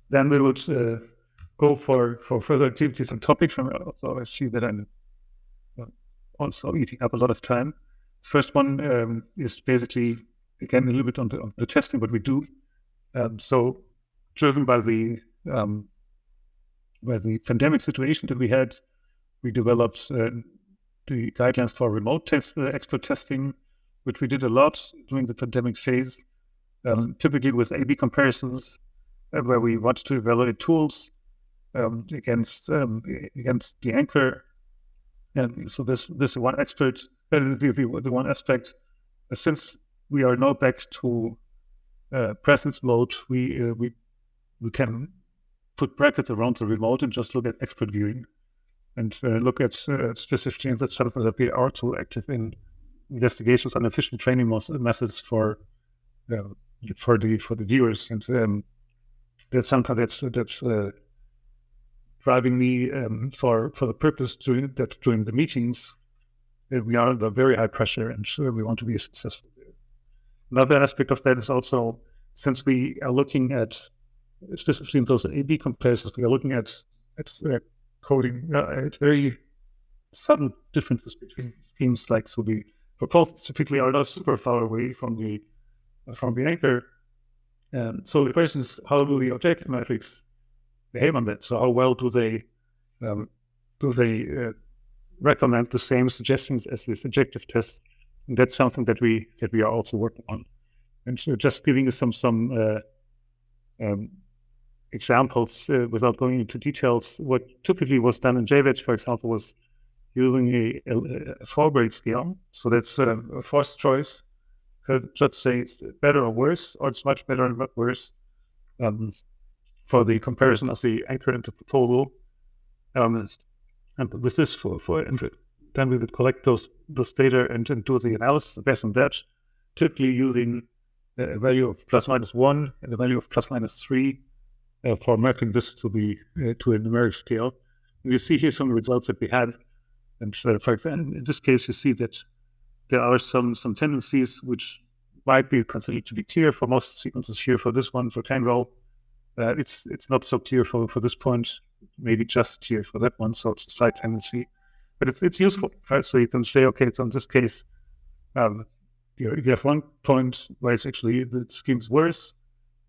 Then we would go for further activities and topics. And also I see that I'm also eating up a lot of time. The first one is basically, again, a little bit on the testing, what we do. So driven by the pandemic situation that we had, we developed the guidelines for remote expert testing, which we did a lot during the pandemic phase, typically with A/B comparisons, where we wanted to evaluate tools against the anchor. And so this is one expert, the one aspect. Since we are now back to presence mode, we can put brackets around the remote and just look at expert viewing and look at specifically that's something that we are also active in investigations on efficient training methods for the viewers, and that's something that's driving me for the purpose during the meetings. We are under very high pressure, and we want to be successful there. Another aspect of that is also, since we are looking at, specifically in those A/B comparisons, we are looking at coding at very subtle differences between schemes. Like, so the proposals typically are not super far away from the anchor. So the question is, how do the objective metrics behave on that? So how well do they recommend the same suggestions as the subjective test? And that's something that we are also working on. And so just giving you some examples without going into details. What typically was done in JVEG, for example, was using a 4-grade scale. So that's a forced choice. Could just say it's better or worse, or it's much better and much worse for the comparison of the anchor and the proposal. And with this, then we would collect those data and do the analysis based on that, typically using a value of ±1 and a value of ±3 for mapping this to a numeric scale. And you see here some results that we had. And in this case, you see that there are some tendencies which might be considered to be clear for most sequences here. For this one, for Tango, it's not so clear for this point, maybe just clear for that one. So it's a slight tendency, but it's useful, right? So you can say, okay, it's on this case, you have one point where it's actually the scheme's worse,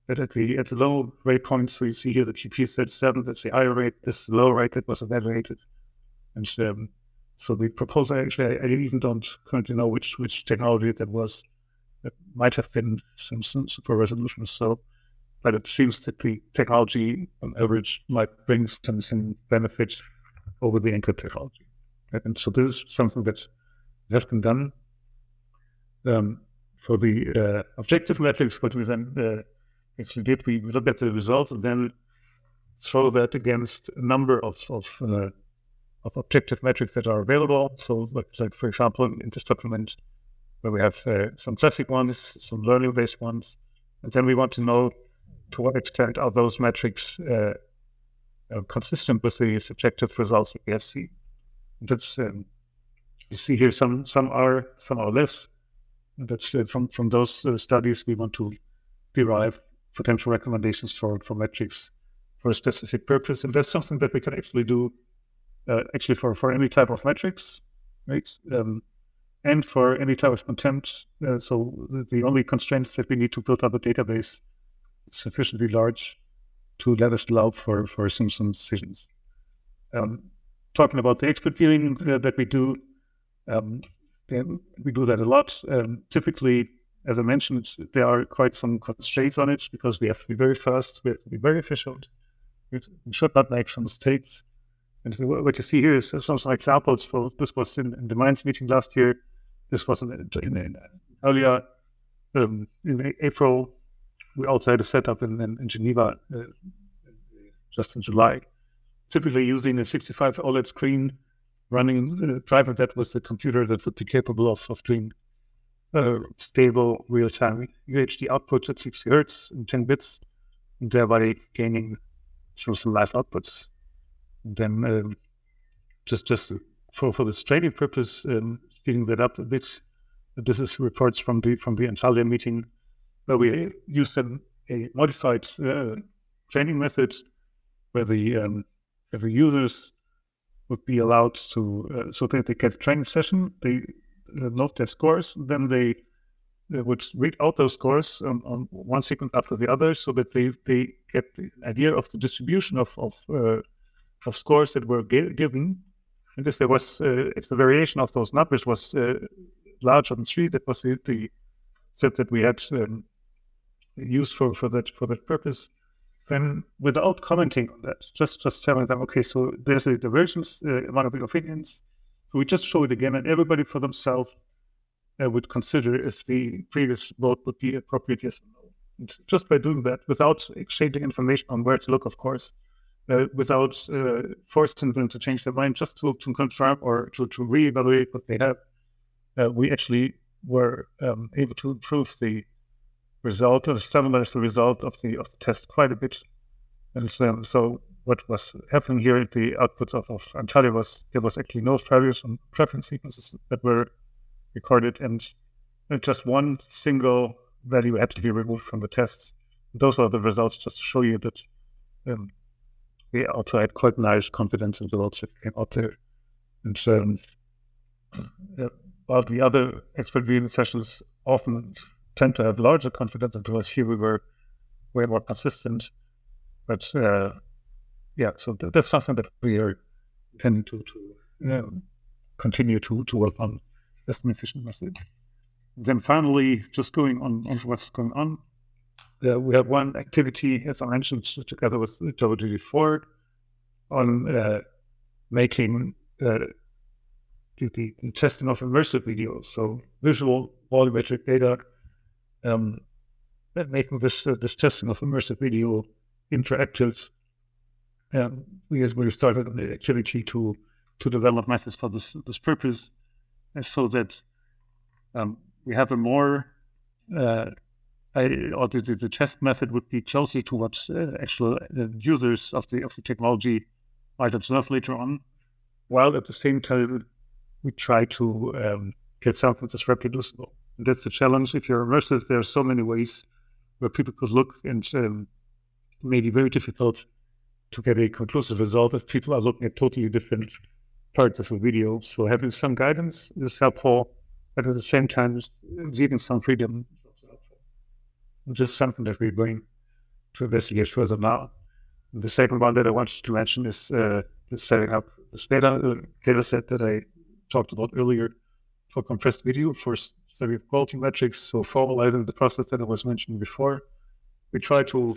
but at the low rate point, so you see here the QP is 37, that's the higher rate, this low rate that was evaluated. And so the proposal, actually, I even don't currently know which technology that was. That might have been some super resolution. So, but it seems that the technology on average might bring some benefit over the anchor technology. And so this is something that has been done. For the objective metrics, what we then actually did, we look at the results and then throw that against a number of objective metrics that are available. So, like for example, in this document, where we have some classic ones, some learning-based ones, and then we want to know to what extent are those metrics consistent with the subjective results that we have seen. That's you see here some are less. And that's from those studies we want to derive potential recommendations for metrics for a specific purpose, and that's something that we can actually do actually for any type of metrics, right? And for any type of content. So the only constraints that we need to build up a database sufficiently large to let us allow for some decisions. Talking about the expert viewing that we do that a lot. Typically, as I mentioned, there are quite some constraints on it because we have to be very fast, we have to be very efficient, we should not make some mistakes. And what you see here is some examples. For this was in the Mainz meeting last year. This was in earlier in April. We also had a setup in Geneva just in July. Typically using a 65 OLED screen, running driving that with a computer that would be capable of doing stable real-time UHD output at 60 Hertz and 10 bits, and thereby gaining some nice outputs. And then just for this training purpose, speeding that up a bit, this is reports from the Antalya meeting where we used a modified training method where the users would be allowed to, so that they get a training session, they note their scores, then they would read out those scores on one sequence after the other, so that they get the idea of the distribution of scores that were given. And if there was, if the variation of those numbers was larger than 3, that was the set that we had used for that purpose. Then, without commenting on that, just telling them, okay, so there's a divergence among the opinions. So we just show it again, and everybody for themselves would consider if the previous vote would be appropriate, yes or no. And just by doing that, without exchanging information on where to look, of course, without forcing them to change their mind, just to confirm or to reevaluate what they have, we actually were able to improve the result, or stabilize the result of the test quite a bit. And so what was happening here at the outputs of Antalya was there was actually no failures on preference sequences that were recorded, and just one single value had to be removed from the tests. Those were the results, just to show you that we also had quite nice confidence intervals that came out there. And while the other expert viewing sessions often tend to have larger confidence intervals, here we were way more consistent. But so that's something that we are intending to continue to work on as an efficient method. Then finally, just going on what's going on, we have one activity, as I mentioned, together with WD4 on making the testing of immersive videos, so visual volumetric data, making this testing of immersive video interactive. We started an activity to develop methods for this purpose, and so that we have a more the test method would be closely to what actual users of the technology might observe later on, while at the same time we try to get something that's reproducible. And that's the challenge. If you're immersive, there are so many ways where people could look, and it may be very difficult to get a conclusive result if people are looking at totally different parts of a video. So having some guidance is helpful, but at the same time, leaving some freedom is also helpful. Which is something that we're going to investigate further now. And the second one that I wanted to mention is setting up this data set that I talked about earlier for compressed video for study of quality metrics. So formalizing the process that I was mentioning before, we try to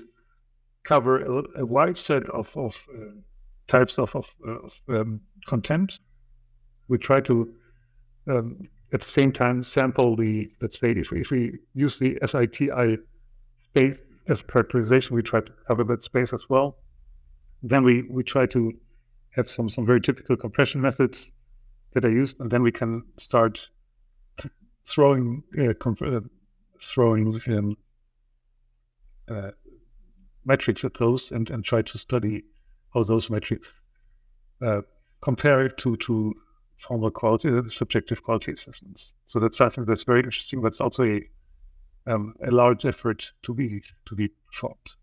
cover a wide set of types of content. We try to at the same time sample let's say if we use the SITI space as characterization, we try to cover that space as well. Then we try to have some very typical compression methods that are used, and then we can start throwing metrics at those and try to study how those metrics compare to formal quality, subjective quality assessments. So that's something that's very interesting, but it's also a large effort to be performed.